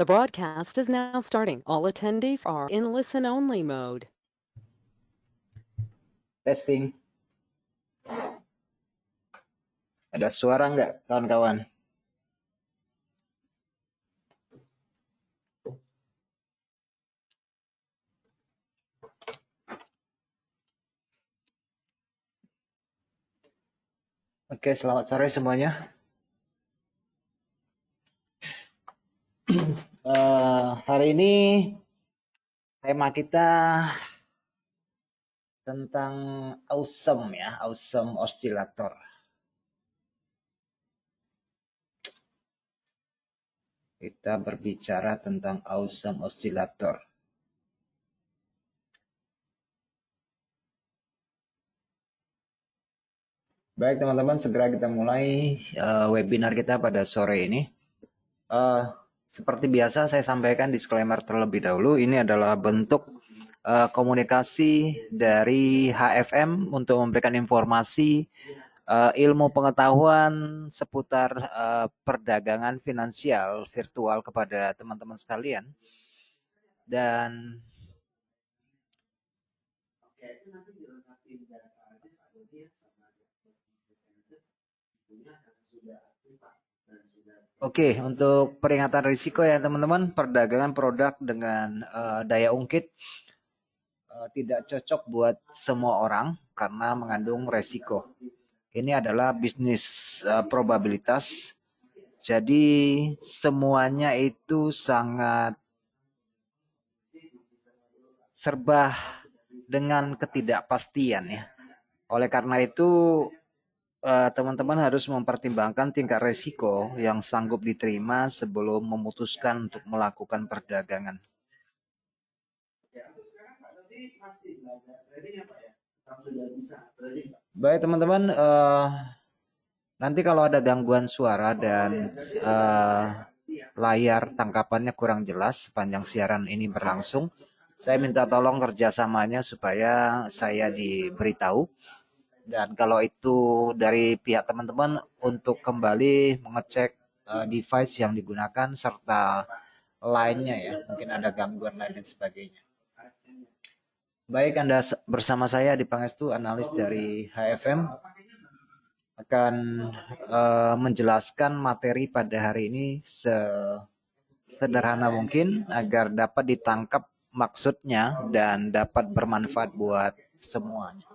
The broadcast is now starting. All attendees are in listen-only mode. Testing. Ada suara nggak, kawan-kawan? Oke, selamat sore semuanya. Hari ini tema kita tentang awesome ya, awesome oscillator. Kita berbicara tentang awesome oscillator. Baik teman-teman, segera kita mulai webinar kita pada sore ini. Seperti biasa saya sampaikan disclaimer terlebih dahulu. Ini adalah bentuk komunikasi dari HFM untuk memberikan informasi ilmu pengetahuan seputar perdagangan finansial virtual kepada teman-teman sekalian. Dan Oke, untuk peringatan risiko ya teman-teman, perdagangan produk dengan daya ungkit tidak cocok buat semua orang karena mengandung resiko. Ini adalah bisnis probabilitas. Jadi semuanya itu sangat serba dengan ketidakpastian ya. Oleh karena itu teman-teman harus mempertimbangkan tingkat resiko yang sanggup diterima sebelum memutuskan untuk melakukan perdagangan. Baik teman-teman, nanti kalau ada gangguan suara dan layar tangkapannya kurang jelas sepanjang siaran ini berlangsung, saya minta tolong kerjasamanya supaya saya diberitahu. Dan kalau itu dari pihak teman-teman untuk kembali mengecek device yang digunakan serta lainnya ya, mungkin ada gangguan lain dan sebagainya. Baik, Anda bersama saya di Pangestu, analis dari HFM, akan menjelaskan materi pada hari ini sederhana mungkin agar dapat ditangkap maksudnya dan dapat bermanfaat buat semuanya.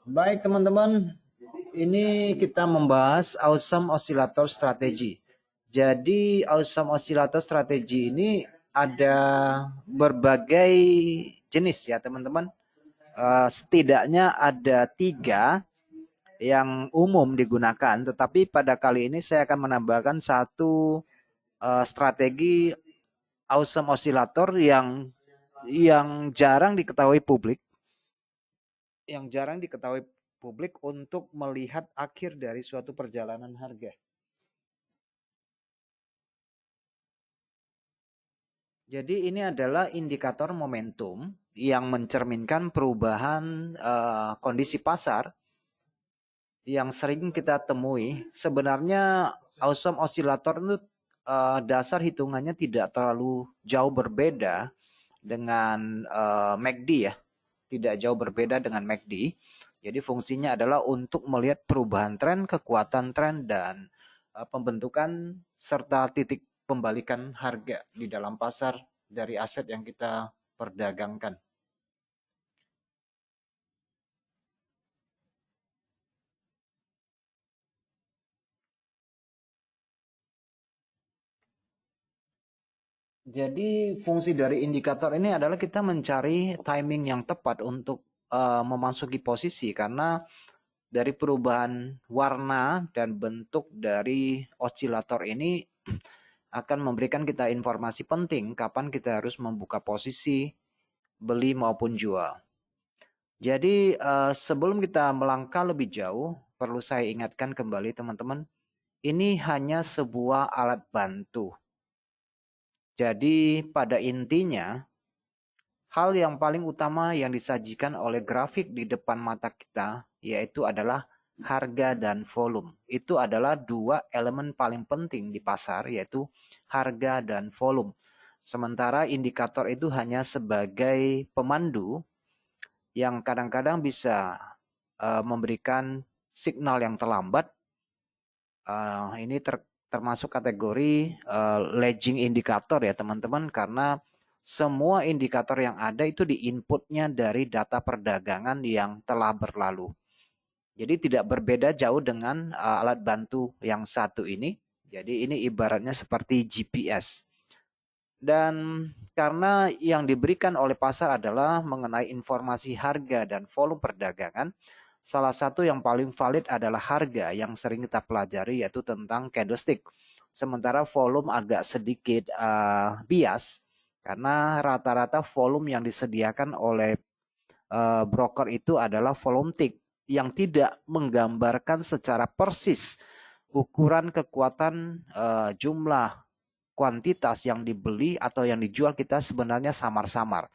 Baik teman-teman, ini kita membahas awesome oscillator strategy. Jadi awesome oscillator strategy ini ada berbagai jenis ya teman-teman. Setidaknya ada 3 yang umum digunakan, tetapi pada kali ini saya akan menambahkan satu strategi awesome oscillator yang jarang diketahui publik. Yang jarang diketahui publik untuk melihat akhir dari suatu perjalanan harga. Jadi ini adalah indikator momentum yang mencerminkan perubahan kondisi pasar yang sering kita temui. Sebenarnya awesome oscillator itu dasar hitungannya tidak terlalu jauh berbeda dengan MACD ya. Tidak jauh berbeda dengan MACD. Jadi fungsinya adalah untuk melihat perubahan tren, kekuatan tren, dan pembentukan serta titik pembalikan harga di dalam pasar dari aset yang kita perdagangkan. Jadi fungsi dari indikator ini adalah kita mencari timing yang tepat untuk memasuki posisi karena dari perubahan warna dan bentuk dari oscillator ini akan memberikan kita informasi penting kapan kita harus membuka posisi beli maupun jual. Jadi sebelum kita melangkah lebih jauh, perlu saya ingatkan kembali teman-teman, ini hanya sebuah alat bantu. Jadi pada intinya, hal yang paling utama yang disajikan oleh grafik di depan mata kita yaitu adalah harga dan volume. Itu adalah dua elemen paling penting di pasar, yaitu harga dan volume. Sementara indikator itu hanya sebagai pemandu yang kadang-kadang bisa memberikan signal yang terlambat. Ini termasuk kategori lagging indikator ya teman-teman, karena semua indikator yang ada itu diinputnya dari data perdagangan yang telah berlalu. Jadi tidak berbeda jauh dengan alat bantu yang satu ini. Jadi ini ibaratnya seperti GPS. Dan karena yang diberikan oleh pasar adalah mengenai informasi harga dan volume perdagangan, salah satu yang paling valid adalah harga yang sering kita pelajari, yaitu tentang candlestick. Sementara volume agak sedikit bias karena rata-rata volume yang disediakan oleh broker itu adalah volume tick yang tidak menggambarkan secara persis ukuran kekuatan jumlah kuantitas yang dibeli atau yang dijual kita sebenarnya samar-samar.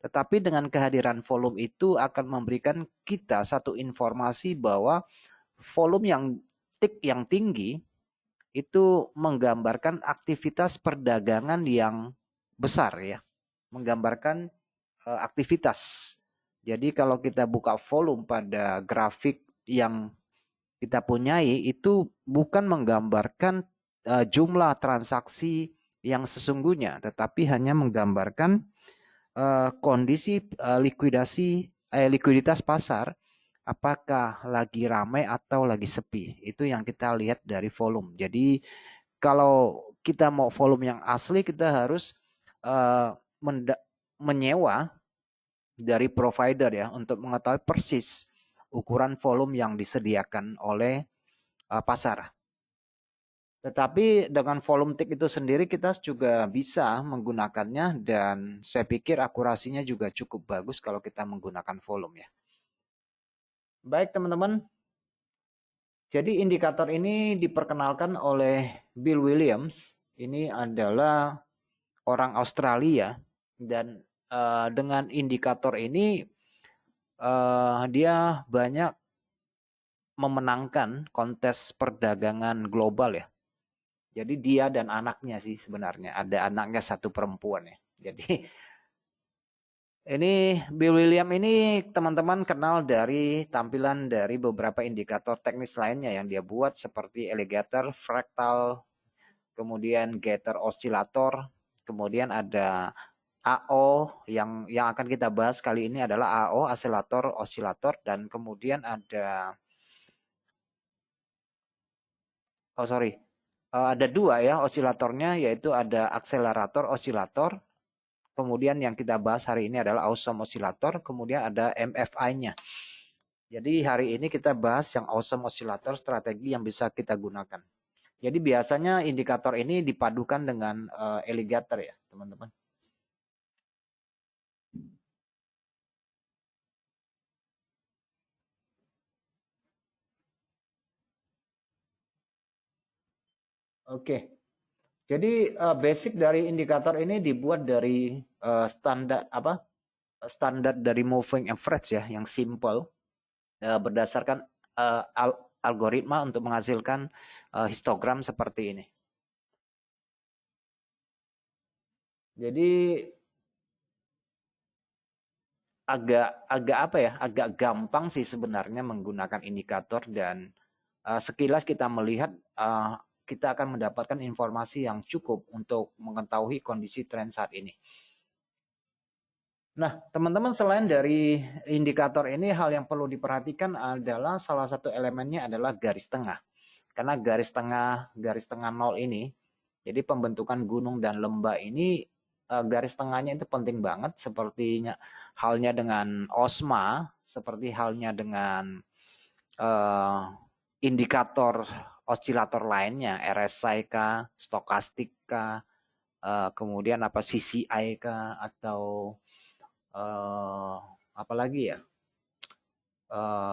Tetapi dengan kehadiran volume itu akan memberikan kita satu informasi bahwa volume yang tick yang tinggi itu menggambarkan aktivitas perdagangan yang besar ya. Menggambarkan aktivitas. Jadi kalau kita buka volume pada grafik yang kita punyai itu bukan menggambarkan jumlah transaksi yang sesungguhnya, tetapi hanya menggambarkan kondisi likuiditas pasar, apakah lagi ramai atau lagi sepi. Itu yang kita lihat dari volume. Jadi kalau kita mau volume yang asli, kita harus menyewa dari provider ya untuk mengetahui persis ukuran volume yang disediakan oleh pasar. Tetapi dengan volume tick itu sendiri kita juga bisa menggunakannya dan saya pikir akurasinya juga cukup bagus kalau kita menggunakan volume ya. Baik teman-teman, jadi indikator ini diperkenalkan oleh Bill Williams. Ini adalah orang Australia dan dengan indikator ini dia banyak memenangkan kontes perdagangan global ya. Jadi dia dan anaknya sih sebenarnya. Ada anaknya satu perempuan ya. Jadi ini Bill William ini teman-teman kenal dari tampilan dari beberapa indikator teknis lainnya yang dia buat seperti alligator, fractal, kemudian Gator oscillator, kemudian ada AO yang akan kita bahas kali ini adalah AO oscillator dan kemudian ada ada dua ya osilatornya, yaitu ada akselerator osilator. Kemudian yang kita bahas hari ini adalah awesome osilator. Kemudian ada MFI-nya. Jadi hari ini kita bahas yang awesome osilator, strategi yang bisa kita gunakan. Jadi biasanya indikator ini dipadukan dengan alligator ya teman-teman. Oke. Jadi basic dari indikator ini dibuat dari standar dari moving average ya yang simple berdasarkan algoritma untuk menghasilkan histogram seperti ini. Jadi agak gampang sih sebenarnya menggunakan indikator dan sekilas kita melihat kita akan mendapatkan informasi yang cukup untuk mengetahui kondisi tren saat ini. Nah, teman-teman selain dari indikator ini, hal yang perlu diperhatikan adalah salah satu elemennya adalah garis tengah. Karena garis tengah 0 ini, jadi pembentukan gunung dan lembah ini garis tengahnya itu penting banget, sepertinya halnya dengan OSMA, seperti halnya dengan indikator osilator lainnya, RSI kah, stokastik kah, kemudian apa CCI kah, atau apalagi ya,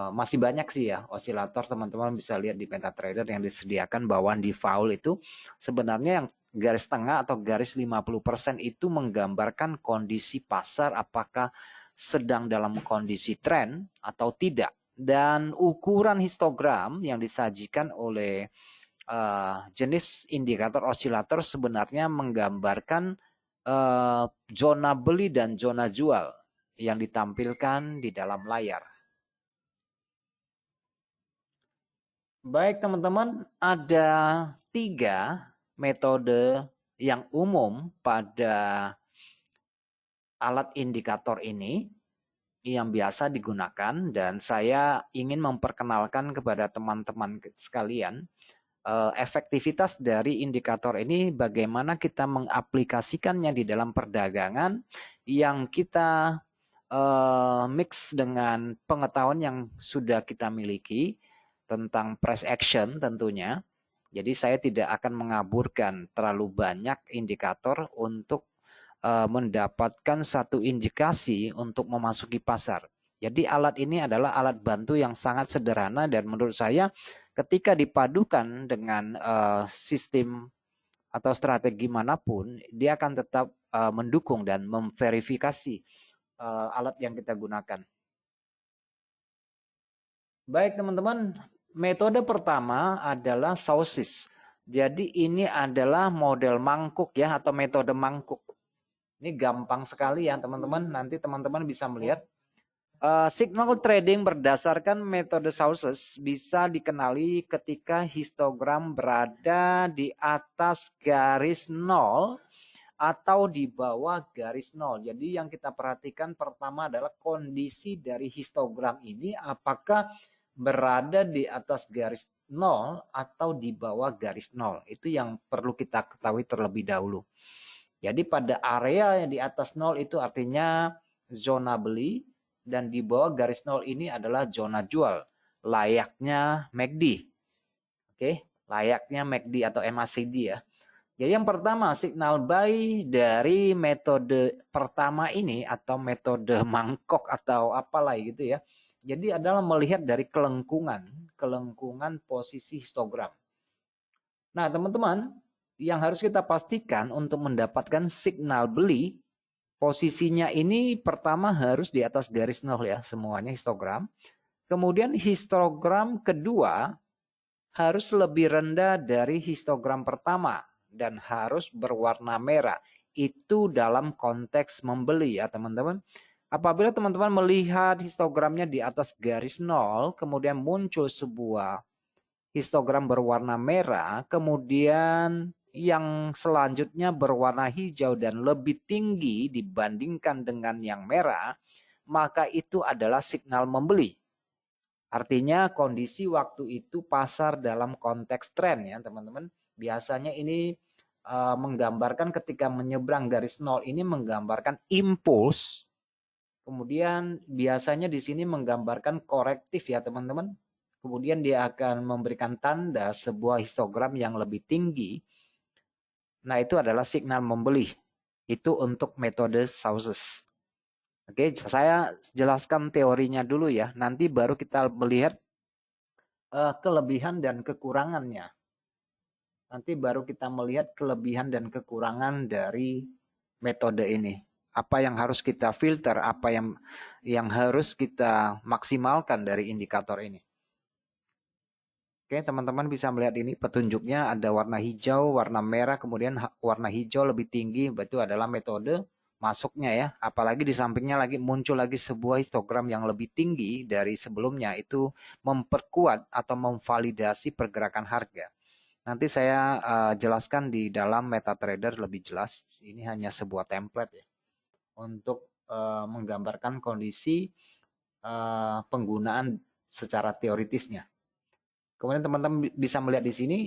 masih banyak sih ya osilator. Teman-teman bisa lihat di PentaTrader yang disediakan bawaan di faul itu sebenarnya yang garis tengah atau garis 50% itu menggambarkan kondisi pasar apakah sedang dalam kondisi tren atau tidak. dan ukuran histogram yang disajikan oleh jenis indikator osilator sebenarnya menggambarkan zona beli dan zona jual yang ditampilkan di dalam layar. Baik teman-teman, ada 3 metode yang umum pada alat indikator ini yang biasa digunakan, dan saya ingin memperkenalkan kepada teman-teman sekalian efektivitas dari indikator ini, bagaimana kita mengaplikasikannya di dalam perdagangan yang kita mix dengan pengetahuan yang sudah kita miliki tentang price action tentunya. Jadi saya tidak akan mengaburkan terlalu banyak indikator untuk mendapatkan satu indikasi untuk memasuki pasar. Jadi alat ini adalah alat bantu yang sangat sederhana, dan menurut saya ketika dipadukan dengan sistem atau strategi manapun, dia akan tetap mendukung dan memverifikasi alat yang kita gunakan. Baik teman-teman, metode pertama adalah sausis. Jadi ini adalah model mangkuk ya, atau metode mangkuk. Ini gampang sekali ya teman-teman. Nanti teman-teman bisa melihat signal trading berdasarkan metode sausis bisa dikenali ketika histogram berada di atas garis 0 atau di bawah garis 0. Jadi yang kita perhatikan pertama adalah kondisi dari histogram ini apakah berada di atas garis 0 atau di bawah garis 0. Itu yang perlu kita ketahui terlebih dahulu. Jadi pada area yang di atas 0 itu artinya zona beli, dan di bawah garis 0 ini adalah zona jual. Layaknya MACD. Oke, layaknya MACD atau MACD ya. Jadi yang pertama, signal buy dari metode pertama ini atau metode mangkok atau apalah gitu ya. Jadi adalah melihat dari kelengkungan posisi histogram. Nah, teman-teman, yang harus kita pastikan untuk mendapatkan signal beli, posisinya ini pertama harus di atas garis 0 ya, semuanya histogram. Kemudian histogram kedua harus lebih rendah dari histogram pertama dan harus berwarna merah. Itu dalam konteks membeli ya teman-teman. Apabila teman-teman melihat histogramnya di atas garis 0, kemudian muncul sebuah histogram berwarna merah, kemudian yang selanjutnya berwarna hijau dan lebih tinggi dibandingkan dengan yang merah, maka itu adalah signal membeli. Artinya kondisi waktu itu pasar dalam konteks tren ya teman-teman. Biasanya ini menggambarkan ketika menyeberang garis 0 ini menggambarkan impuls. Kemudian biasanya di sini menggambarkan korektif ya teman-teman. Kemudian dia akan memberikan tanda sebuah histogram yang lebih tinggi. Nah itu adalah signal membeli. Itu untuk metode sauces. Oke, saya jelaskan teorinya dulu ya. Nanti baru kita melihat kelebihan dan kekurangannya. Nanti baru kita melihat kelebihan dan kekurangan dari metode ini. Apa yang harus kita filter, apa yang harus kita maksimalkan dari indikator ini. Oke, teman-teman bisa melihat ini petunjuknya ada warna hijau, warna merah, kemudian warna hijau lebih tinggi, itu adalah metode masuknya ya. Apalagi di sampingnya lagi muncul lagi sebuah histogram yang lebih tinggi dari sebelumnya, itu memperkuat atau memvalidasi pergerakan harga. Nanti saya jelaskan di dalam MetaTrader lebih jelas. Ini hanya sebuah template ya untuk menggambarkan kondisi penggunaan secara teoritisnya. Kemudian teman-teman bisa melihat di sini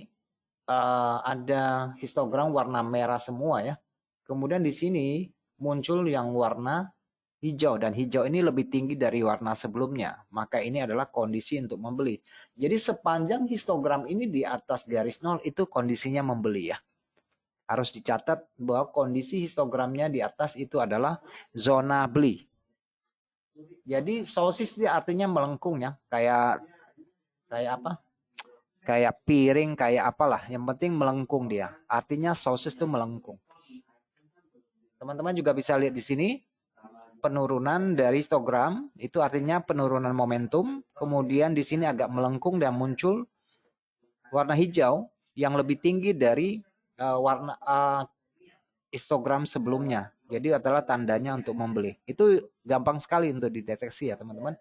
ada histogram warna merah semua ya. Kemudian di sini muncul yang warna hijau, dan hijau ini lebih tinggi dari warna sebelumnya. Maka ini adalah kondisi untuk membeli. Jadi sepanjang histogram ini di atas garis 0 itu kondisinya membeli ya. Harus dicatat bahwa kondisi histogramnya di atas itu adalah zona beli. Jadi sosis itu artinya melengkung ya, kayak apa? Kayak piring, kayak apalah. Yang penting melengkung dia. Artinya sosis itu melengkung. Teman-teman juga bisa lihat di sini. penurunan dari histogram, itu artinya penurunan momentum. Kemudian di sini agak melengkung dan muncul warna hijau yang lebih tinggi dari warna histogram sebelumnya. Jadi adalah tandanya untuk membeli. Itu gampang sekali untuk dideteksi ya teman-teman.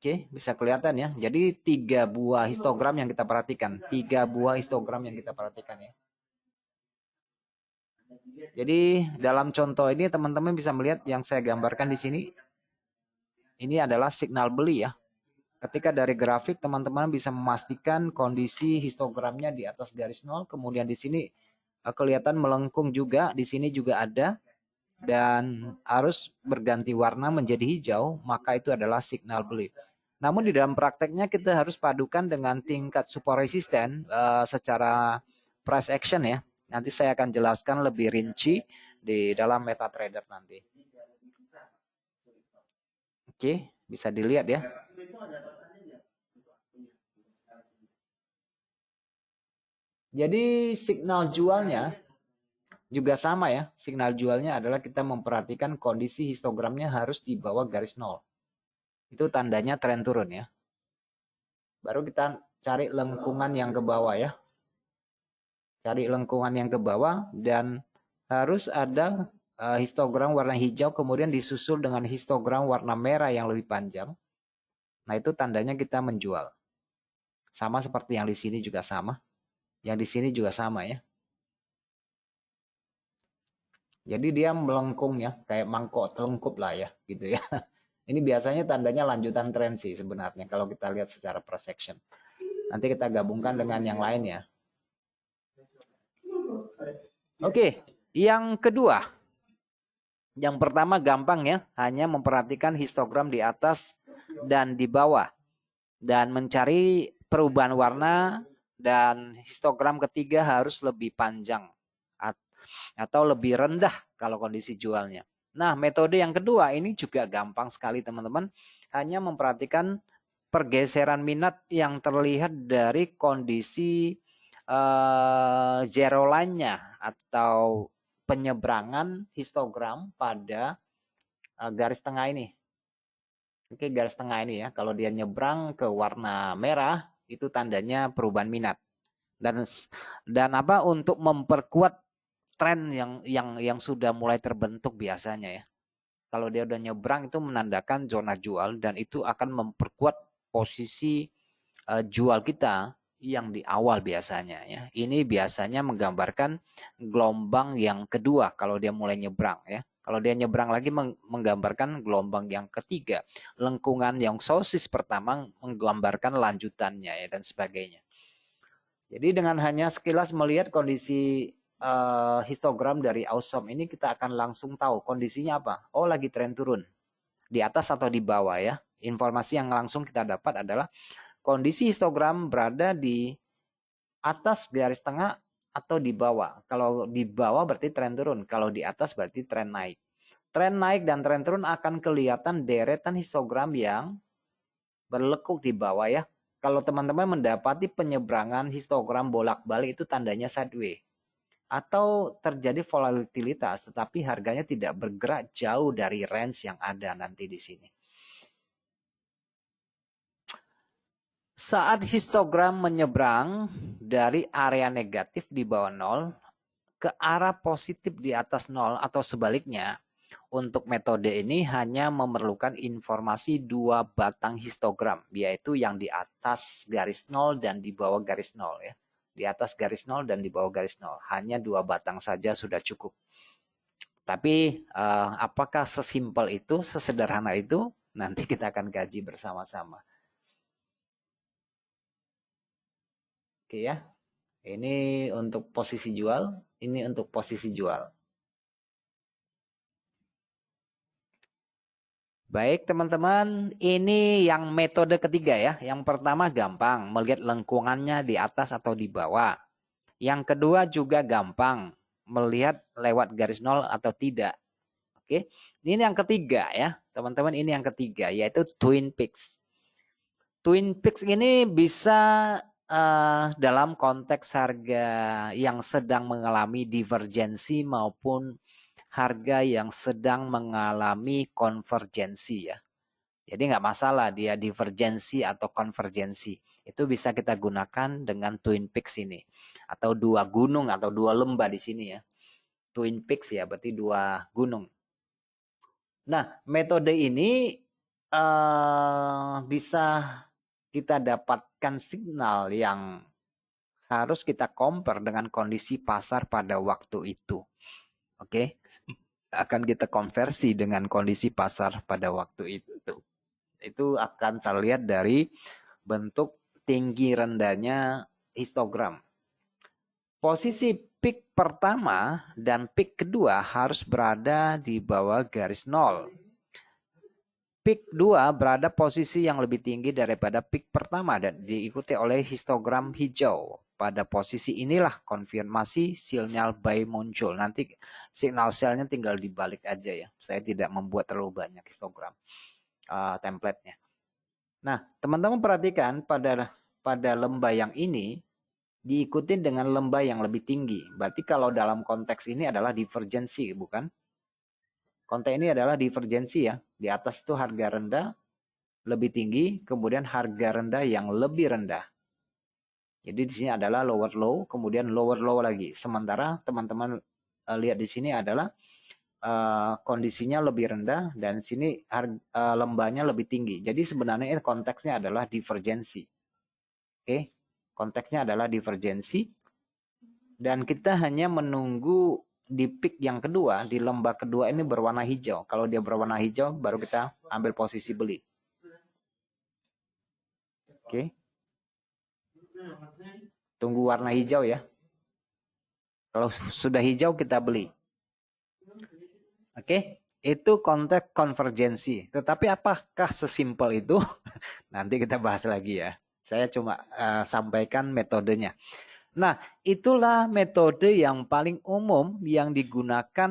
Oke, bisa kelihatan ya. Jadi 3 buah histogram yang kita perhatikan. 3 buah histogram yang kita perhatikan ya. Jadi dalam contoh ini teman-teman bisa melihat yang saya gambarkan di sini. Ini adalah signal beli ya. Ketika dari grafik teman-teman bisa memastikan kondisi histogramnya di atas garis nol. Kemudian di sini kelihatan melengkung juga. Di sini juga ada. Dan harus berganti warna menjadi hijau. Maka itu adalah signal beli. Namun di dalam prakteknya kita harus padukan dengan tingkat support resisten secara price action ya. Nanti saya akan jelaskan lebih rinci di dalam MetaTrader nanti. Oke, bisa dilihat ya. Jadi signal jualnya juga sama ya. Signal jualnya adalah kita memperhatikan kondisi histogramnya harus di bawah garis nol. Itu tandanya tren turun ya. Baru kita cari lengkungan yang ke bawah ya. Cari lengkungan yang ke bawah dan harus ada histogram warna hijau kemudian disusul dengan histogram warna merah yang lebih panjang. Nah, itu tandanya kita menjual. Sama seperti yang di sini juga sama. Yang di sini juga sama ya. Jadi dia melengkung ya, kayak mangkok telungkup lah ya, gitu ya. Ini biasanya tandanya lanjutan tren sih sebenarnya kalau kita lihat secara price action. Nanti kita gabungkan dengan yang lain ya. Oke, yang kedua. Yang pertama gampang ya, hanya memperhatikan histogram di atas dan di bawah. Dan mencari perubahan warna dan histogram ketiga harus lebih panjang atau lebih rendah kalau kondisi jualnya. Nah, metode yang kedua ini juga gampang sekali teman-teman. Hanya memperhatikan pergeseran minat yang terlihat dari kondisi zero line-nya atau penyeberangan histogram pada garis tengah ini. Oke, garis tengah ini ya. Kalau dia nyebrang ke warna merah, itu tandanya perubahan minat. Dan apa untuk memperkuat tren yang sudah mulai terbentuk biasanya ya. Kalau dia udah nyebrang itu menandakan zona jual dan itu akan memperkuat posisi jual kita yang di awal biasanya ya. Ini biasanya menggambarkan gelombang yang kedua kalau dia mulai nyebrang ya. Kalau dia nyebrang lagi menggambarkan gelombang yang ketiga. Lengkungan yang sosis pertama menggambarkan lanjutannya ya dan sebagainya. Jadi dengan hanya sekilas melihat kondisi histogram dari Awesome ini kita akan langsung tahu kondisinya apa. Oh, lagi tren turun. Di atas atau di bawah ya. Informasi yang langsung kita dapat adalah kondisi histogram berada di atas garis tengah atau di bawah. Kalau di bawah berarti tren turun. Kalau di atas berarti tren naik. Tren naik dan tren turun akan kelihatan deretan histogram yang berlekuk di bawah ya. Kalau teman-teman mendapati penyeberangan histogram bolak-balik itu tandanya sideways. Atau terjadi volatilitas tetapi harganya tidak bergerak jauh dari range yang ada nanti di sini. Saat histogram menyeberang dari area negatif di bawah 0 ke arah positif di atas 0 atau sebaliknya, untuk metode ini hanya memerlukan informasi 2 batang histogram, yaitu yang di atas garis 0 dan di bawah garis 0 ya. Di atas garis 0 dan di bawah garis 0. Hanya 2 batang saja sudah cukup. Tapi apakah sesimpel itu, sesederhana itu? Nanti kita akan kaji bersama-sama. Oke ya. Ini untuk posisi jual, ini untuk posisi jual. Baik teman-teman, ini yang metode ketiga ya. Yang pertama gampang, melihat lengkungannya di atas atau di bawah. Yang kedua juga gampang, melihat lewat garis nol atau tidak. Oke, ini yang ketiga ya. Teman-teman, ini yang ketiga, yaitu Twin Peaks. Twin Peaks ini bisa dalam konteks harga yang sedang mengalami divergensi maupun harga yang sedang mengalami konvergensi ya. Jadi nggak masalah dia divergensi atau konvergensi. Itu bisa kita gunakan dengan Twin Peaks ini. Atau dua gunung atau dua lembah di sini ya. Twin Peaks ya, berarti dua gunung. Nah, metode ini bisa kita dapatkan signal yang harus kita compare dengan kondisi pasar pada waktu itu. Oke, akan kita konversi dengan kondisi pasar pada waktu itu. Itu akan terlihat dari bentuk tinggi rendahnya histogram. Posisi peak pertama dan peak kedua harus berada di bawah garis nol. Peak 2 berada posisi yang lebih tinggi daripada peak pertama dan diikuti oleh histogram hijau. Pada posisi inilah konfirmasi sinyal buy muncul. Nanti signal selnya tinggal dibalik aja ya. Saya tidak membuat terlalu banyak histogram template-nya. Nah, teman-teman perhatikan pada lembah yang ini diikuti dengan lembah yang lebih tinggi. Berarti kalau dalam konteks ini adalah divergensi, bukan? Konteks ini adalah divergensi ya. Di atas itu harga rendah lebih tinggi, kemudian harga rendah yang lebih rendah. Jadi di sini adalah lower low, kemudian lower low lagi. Sementara teman-teman lihat di sini adalah kondisinya lebih rendah dan sini lembahnya lebih tinggi. Jadi sebenarnya ini konteksnya adalah divergensi. Oke, konteksnya adalah divergensi dan kita hanya menunggu di peak yang kedua, di lembah kedua ini berwarna hijau. Kalau dia berwarna hijau baru kita ambil posisi beli. Oke. Tunggu warna hijau ya. Kalau sudah hijau kita beli. Oke. Itu konteks konvergensi. Tetapi apakah sesimpel itu? Nanti kita bahas lagi ya. Saya cuma sampaikan metodenya. Nah, itulah metode yang paling umum yang digunakan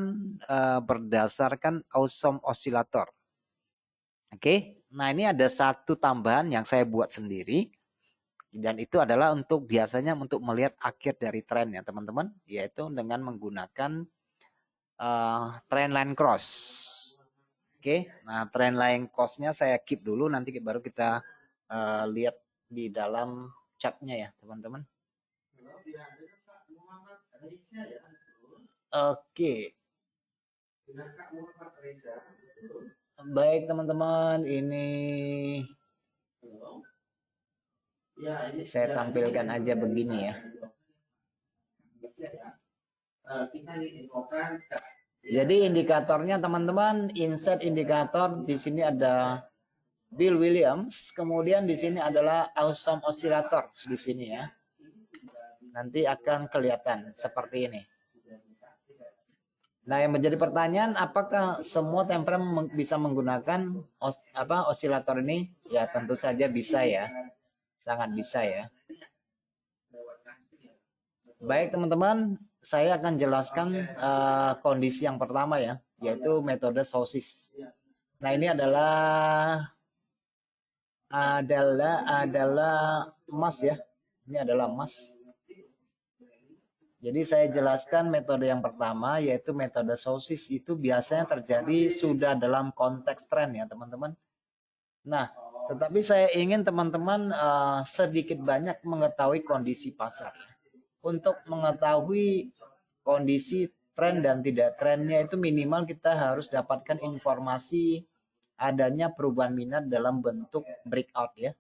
berdasarkan Awesome Oscillator. Oke. Nah, ini ada satu tambahan yang saya buat sendiri. Dan itu adalah biasanya untuk melihat akhir dari tren ya teman-teman, yaitu dengan menggunakan trendline cross. Oke, nah trendline crossnya saya keep dulu, nanti baru kita lihat di dalam chartnya ya teman-teman. Oke. Baik teman-teman, ini saya tampilkan aja begini ya. Jadi indikatornya teman-teman, insert indikator di sini ada Bill Williams, kemudian di sini adalah Awesome Oscillator di sini ya. Nanti akan kelihatan seperti ini. Nah, yang menjadi pertanyaan, apakah semua time frame bisa menggunakan osilator ini? Ya, tentu saja bisa ya. Sangat bisa ya. Baik, teman-teman, saya akan jelaskan kondisi yang pertama ya, yaitu metode sosis. Nah, ini adalah emas ya. Ini adalah emas. Jadi saya jelaskan metode yang pertama yaitu metode sosis itu biasanya terjadi sudah dalam konteks tren ya teman-teman. Nah, tetapi saya ingin teman-teman sedikit banyak mengetahui kondisi pasar. Untuk mengetahui kondisi tren dan tidak trennya itu minimal kita harus dapatkan informasi adanya perubahan minat dalam bentuk breakout ya.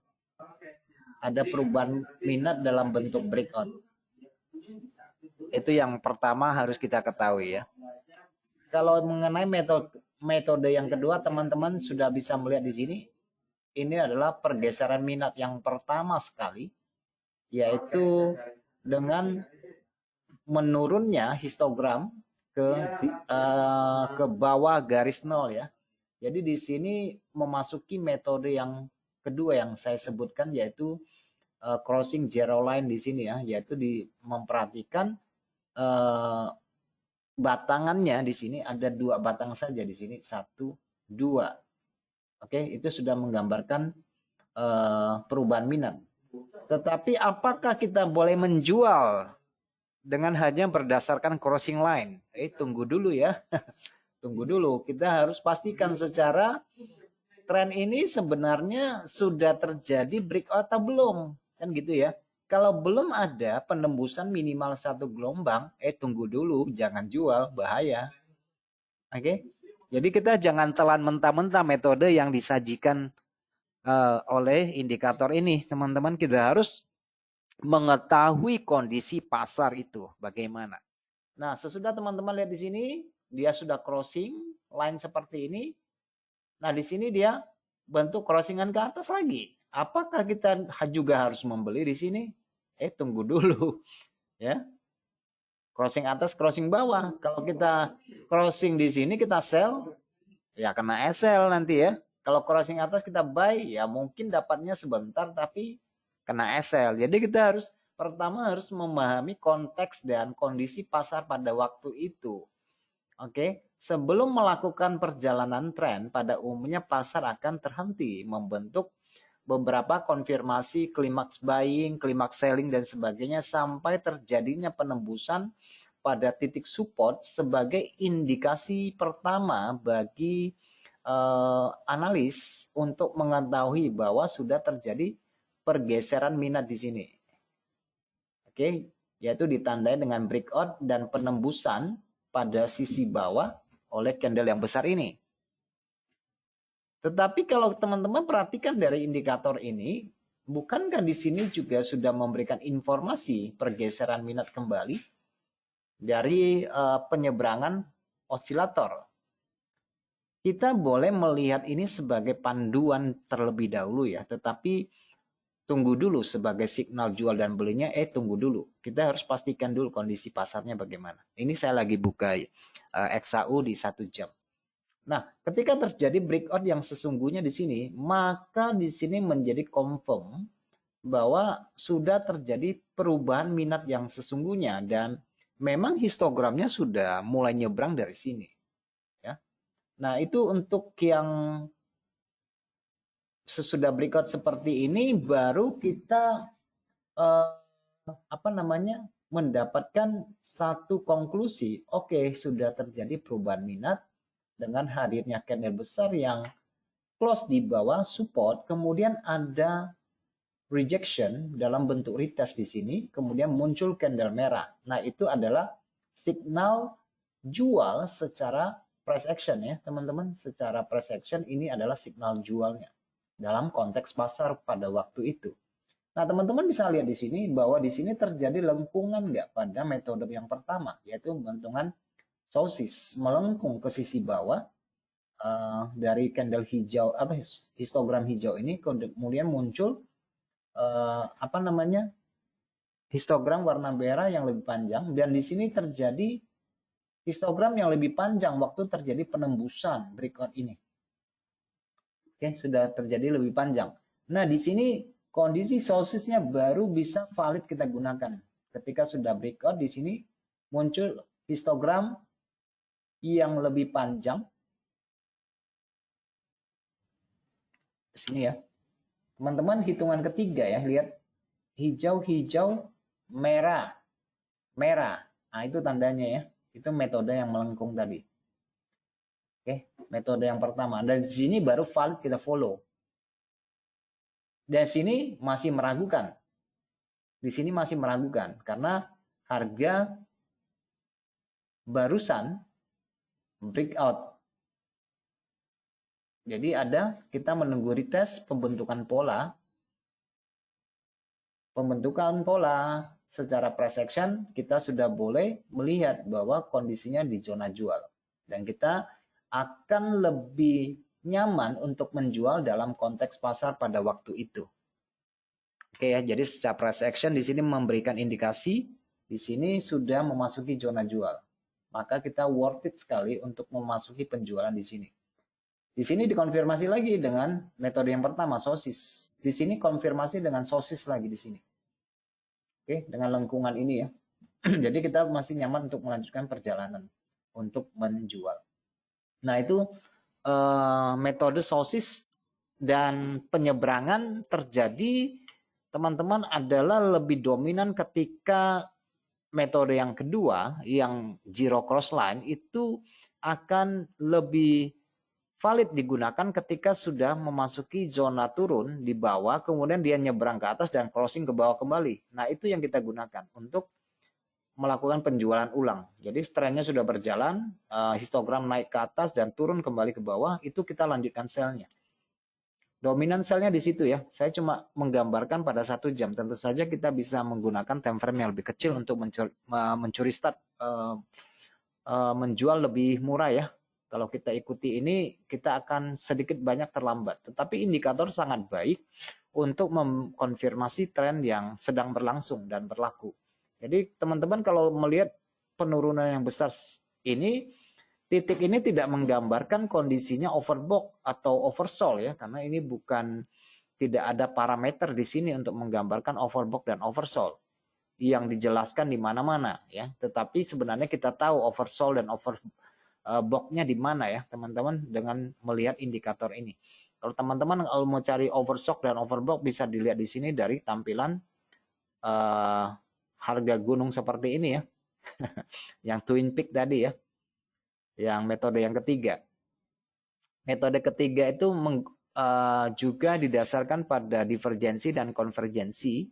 Ada perubahan minat dalam bentuk breakout. Itu yang pertama harus kita ketahui ya. Kalau mengenai metode yang kedua, teman-teman sudah bisa melihat di sini. Ini adalah pergeseran minat yang pertama sekali, yaitu dengan menurunnya histogram ke bawah garis nol ya. Jadi di sini memasuki metode yang kedua yang saya sebutkan, yaitu crossing zero line di sini ya, yaitu memperhatikan batangannya di sini ada 2 batang saja di sini, 1, 2. Oke, itu sudah menggambarkan perubahan minat. Tetapi apakah kita boleh menjual dengan hanya berdasarkan crossing line? Tunggu dulu ya. Tunggu dulu. Kita harus pastikan secara tren ini sebenarnya sudah terjadi breakout atau belum. Kan gitu ya. Kalau belum ada penembusan minimal satu gelombang, tunggu dulu, jangan jual, bahaya. Oke. Jadi kita jangan telan mentah-mentah metode yang disajikan oleh indikator ini. Teman-teman, kita harus mengetahui kondisi pasar itu bagaimana. Nah, sesudah teman-teman lihat di sini, dia sudah crossing line seperti ini. Nah, di sini dia bentuk crossingan ke atas lagi. Apakah kita juga harus membeli di sini? Tunggu dulu ya. Crossing atas, crossing bawah. Kalau kita crossing di sini kita sell, ya kena SL nanti ya. Kalau crossing atas kita buy, ya mungkin dapatnya sebentar tapi kena SL. Jadi kita harus pertama harus memahami konteks dan kondisi pasar pada waktu itu. Oke, sebelum melakukan perjalanan tren, pada umumnya pasar akan terhenti membentuk beberapa konfirmasi klimaks buying, klimaks selling dan sebagainya sampai terjadinya penembusan pada titik support sebagai indikasi pertama bagi analis untuk mengetahui bahwa sudah terjadi pergeseran minat di sini. Oke, yaitu ditandai dengan breakout dan penembusan pada sisi bawah oleh candle yang besar ini. Tetapi kalau teman-teman perhatikan dari indikator ini, bukankah di sini juga sudah memberikan informasi pergeseran minat kembali dari penyeberangan osilator? Kita boleh melihat ini sebagai panduan terlebih dahulu ya, tetapi tunggu dulu sebagai signal jual dan belinya, tunggu dulu. Kita harus pastikan dulu kondisi pasarnya bagaimana. Ini saya lagi buka XAU di 1 jam. Nah, ketika terjadi breakout yang sesungguhnya di sini, maka di sini menjadi confirm bahwa sudah terjadi perubahan minat yang sesungguhnya dan memang histogramnya sudah mulai nyebrang dari sini. Ya. Nah, itu untuk yang sesudah breakout seperti ini baru kita mendapatkan satu konklusi. Oke, sudah terjadi perubahan minat dengan hadirnya candle besar yang close di bawah support, kemudian ada rejection dalam bentuk retest di sini, kemudian muncul candle merah. Nah, itu adalah signal jual secara price action ya, teman-teman. Secara price action ini adalah signal jualnya dalam konteks pasar pada waktu itu. Nah, teman-teman bisa lihat di sini bahwa di sini terjadi lengkungan nggak pada metode yang pertama, yaitu bentukan sosis melengkung ke sisi bawah dari candle hijau histogram hijau ini, kemudian muncul histogram warna merah yang lebih panjang, dan di sini terjadi histogram yang lebih panjang waktu terjadi penembusan breakout ini. Oke, sudah terjadi lebih panjang. Nah, di sini kondisi sosisnya baru bisa valid kita gunakan. Ketika sudah breakout di sini muncul histogram yang lebih panjang. Di sini ya. Teman-teman, hitungan ketiga ya, lihat hijau, hijau, merah. Merah. Nah, itu tandanya ya. Itu metode yang melengkung tadi. Oke, metode yang pertama. Dan di sini baru valid kita follow. Dan sini masih meragukan. Di sini masih meragukan karena harga barusan breakout. Jadi kita menunggu retest pembentukan pola. Pembentukan pola secara price action kita sudah boleh melihat bahwa kondisinya di zona jual. Dan kita akan lebih nyaman untuk menjual dalam konteks pasar pada waktu itu. Oke ya, jadi secara price action di sini memberikan indikasi di sini sudah memasuki zona jual. Maka kita worth it sekali untuk memasuki penjualan di sini. Di sini dikonfirmasi lagi dengan metode yang pertama, sosis. Di sini konfirmasi dengan sosis lagi di sini. Oke, dengan lengkungan ini ya. Jadi kita masih nyaman untuk melanjutkan perjalanan untuk menjual. Nah, itu metode sosis dan penyeberangan terjadi teman-teman, adalah lebih dominan ketika metode yang kedua, yang zero cross line, itu akan lebih valid digunakan ketika sudah memasuki zona turun di bawah, kemudian dia nyebrang ke atas dan crossing ke bawah kembali. Nah, itu yang kita gunakan untuk melakukan penjualan ulang. Jadi trennya sudah berjalan, histogram naik ke atas dan turun kembali ke bawah, itu kita lanjutkan selnya. Dominan selnya di situ ya. Saya cuma menggambarkan pada 1 jam. Tentu saja kita bisa menggunakan time frame yang lebih kecil untuk mencuri start, menjual lebih murah ya. Kalau kita ikuti ini, kita akan sedikit banyak terlambat. Tetapi indikator sangat baik untuk mengkonfirmasi tren yang sedang berlangsung dan berlaku. Jadi teman-teman kalau melihat penurunan yang besar ini, titik ini tidak menggambarkan kondisinya overbought atau oversold ya, karena ini bukan, tidak ada parameter di sini untuk menggambarkan overbought dan oversold yang dijelaskan di mana-mana ya. Tetapi sebenarnya kita tahu oversold dan overbought-nya di mana ya, teman-teman, dengan melihat indikator ini. Kalau teman-teman mau cari oversold dan overbought, bisa dilihat di sini dari tampilan harga gunung seperti ini ya. Yang Twin Peak tadi ya. Yang metode yang ketiga. Metode ketiga itu juga didasarkan pada divergensi dan konvergensi,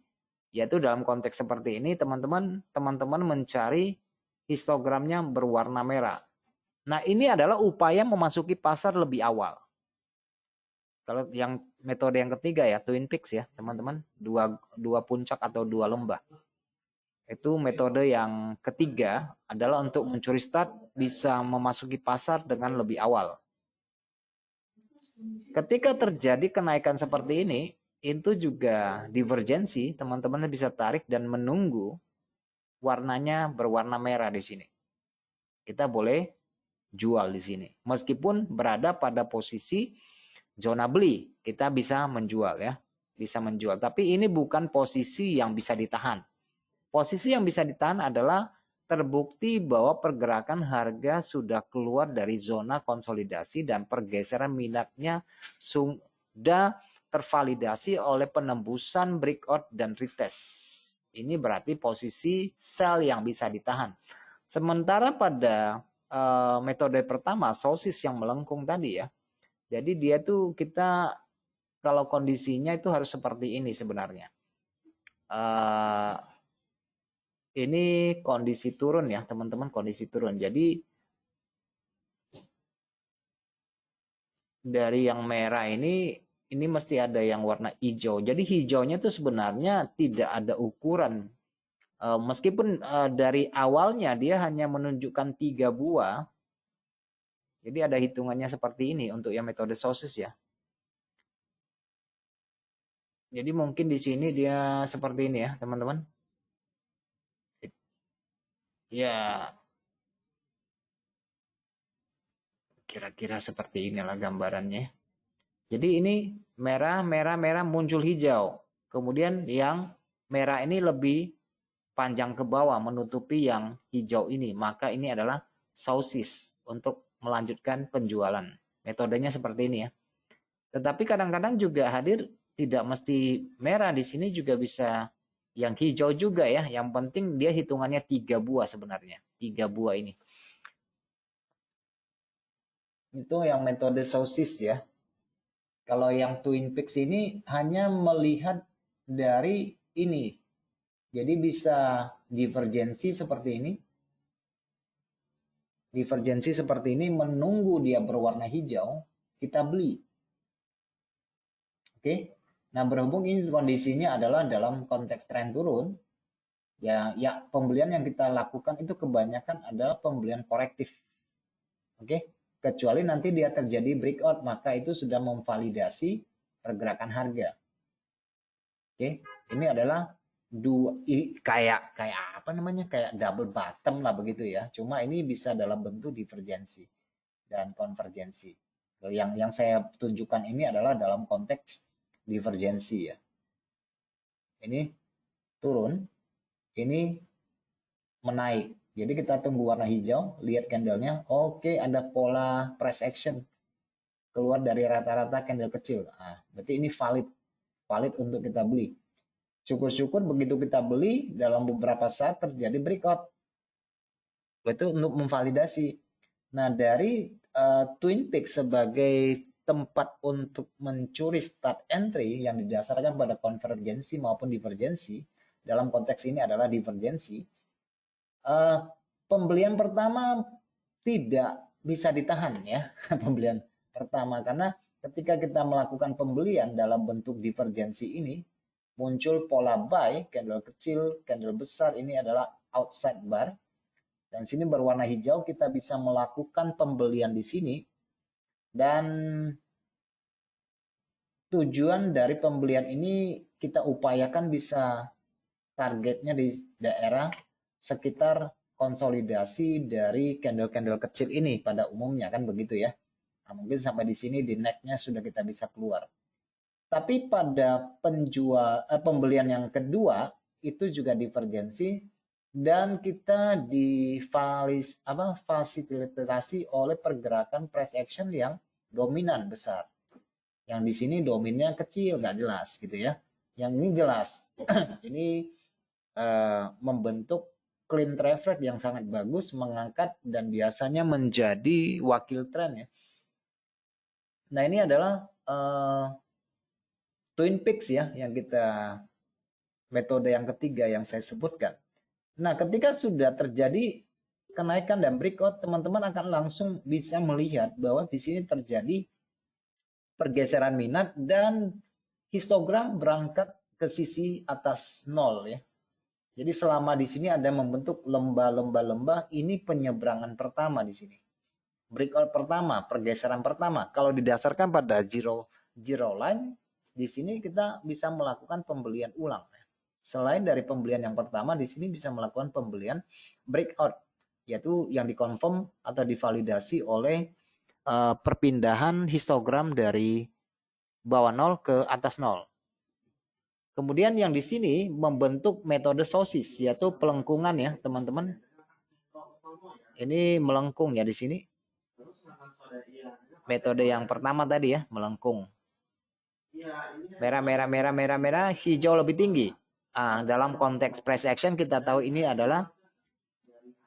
yaitu dalam konteks seperti ini teman-teman mencari histogramnya berwarna merah. Nah, ini adalah upaya memasuki pasar lebih awal. Kalau yang metode yang ketiga ya, Twin Peaks ya, teman-teman, dua puncak atau dua lembah. Itu metode yang ketiga adalah untuk mencuri start, bisa memasuki pasar dengan lebih awal. Ketika terjadi kenaikan seperti ini, itu juga divergensi, teman-teman bisa tarik dan menunggu warnanya berwarna merah di sini. Kita boleh jual di sini. Meskipun berada pada posisi zona beli, kita bisa menjual ya. Bisa menjual. Tapi ini bukan posisi yang bisa ditahan. Posisi yang bisa ditahan adalah terbukti bahwa pergerakan harga sudah keluar dari zona konsolidasi dan pergeseran minatnya sudah tervalidasi oleh penembusan breakout dan retest. Ini berarti posisi sell yang bisa ditahan. Sementara pada metode pertama, sosis yang melengkung tadi ya. Jadi dia tuh, kita kalau kondisinya itu harus seperti ini sebenarnya. Ini kondisi turun ya teman-teman, kondisi turun. Jadi dari yang merah ini mesti ada yang warna hijau. Jadi hijaunya tuh sebenarnya tidak ada ukuran. Meskipun dari awalnya dia hanya menunjukkan 3 buah. Jadi ada hitungannya seperti ini untuk yang metode sosis ya. Jadi mungkin di sini dia seperti ini ya teman-teman. Ya, kira-kira seperti inilah gambarannya. Jadi ini merah, merah, merah, muncul hijau. Kemudian yang merah ini lebih panjang ke bawah menutupi yang hijau ini. Maka ini adalah sosis untuk melanjutkan penjualan. Metodenya seperti ini ya. Tetapi kadang-kadang juga hadir tidak mesti merah. Di sini juga bisa yang hijau juga ya. Yang penting dia hitungannya 3 buah sebenarnya. 3 buah ini. Itu yang metode sosis ya. Kalau yang Twin Peaks ini hanya melihat dari ini. Jadi bisa divergensi seperti ini. Divergensi seperti ini, menunggu dia berwarna hijau, kita beli. Oke. Nah, berhubung ini kondisinya adalah dalam konteks tren turun, ya pembelian yang kita lakukan itu kebanyakan adalah pembelian korektif. Oke. Kecuali nanti dia terjadi breakout, maka itu sudah memvalidasi pergerakan harga. Oke, ini adalah kayak apa namanya, kayak double bottom lah begitu ya. Cuma ini bisa dalam bentuk divergensi dan konvergensi. Yang saya tunjukkan ini adalah dalam konteks divergensi ya. Ini turun, ini menaik. Jadi kita tunggu warna hijau, lihat candlenya. Oke, ada pola price action keluar dari rata-rata candle kecil. Nah, berarti ini valid untuk kita beli. Syukur-syukur begitu kita beli dalam beberapa saat terjadi breakout. Itu untuk memvalidasi. Nah, dari Twin Peaks sebagai tempat untuk mencuri start entry yang didasarkan pada konvergensi maupun divergensi, dalam konteks ini adalah divergensi, pembelian pertama tidak bisa ditahan ya, pembelian pertama, karena ketika kita melakukan pembelian dalam bentuk divergensi ini, muncul pola buy, candle kecil, candle besar, ini adalah outside bar. Dan sini berwarna hijau, kita bisa melakukan pembelian di sini. Dan tujuan dari pembelian ini kita upayakan bisa targetnya di daerah sekitar konsolidasi dari candle-candle kecil ini pada umumnya, kan begitu ya. Nah, mungkin sampai di sini di neck-nya sudah kita bisa keluar. Tapi pada pembelian yang kedua itu juga divergensi dan kita fasilitasi oleh pergerakan price action yang dominan besar. Yang di sini dominnya kecil, nggak jelas gitu ya. Yang ini jelas. Ini membentuk clean traffic yang sangat bagus, mengangkat dan biasanya menjadi wakil tren ya. Nah, ini adalah Twin Peaks ya, yang kita metode yang ketiga yang saya sebutkan. Nah, ketika sudah terjadi kenaikan dan breakout, teman-teman akan langsung bisa melihat bahwa di sini terjadi pergeseran minat dan histogram berangkat ke sisi atas nol ya. Jadi selama di sini ada membentuk lembah-lembah, ini penyeberangan pertama di sini. Breakout pertama, pergeseran pertama. Kalau didasarkan pada zero line, di sini kita bisa melakukan pembelian ulang. Selain dari pembelian yang pertama, di sini bisa melakukan pembelian breakout, yaitu yang dikonfirm atau divalidasi oleh perpindahan histogram dari bawah nol ke atas nol. Kemudian yang di sini membentuk metode sosis, yaitu pelengkungan ya teman-teman. Ini melengkung ya di sini. Metode yang pertama tadi ya, melengkung. Merah, hijau lebih tinggi. Dalam konteks price action kita tahu ini adalah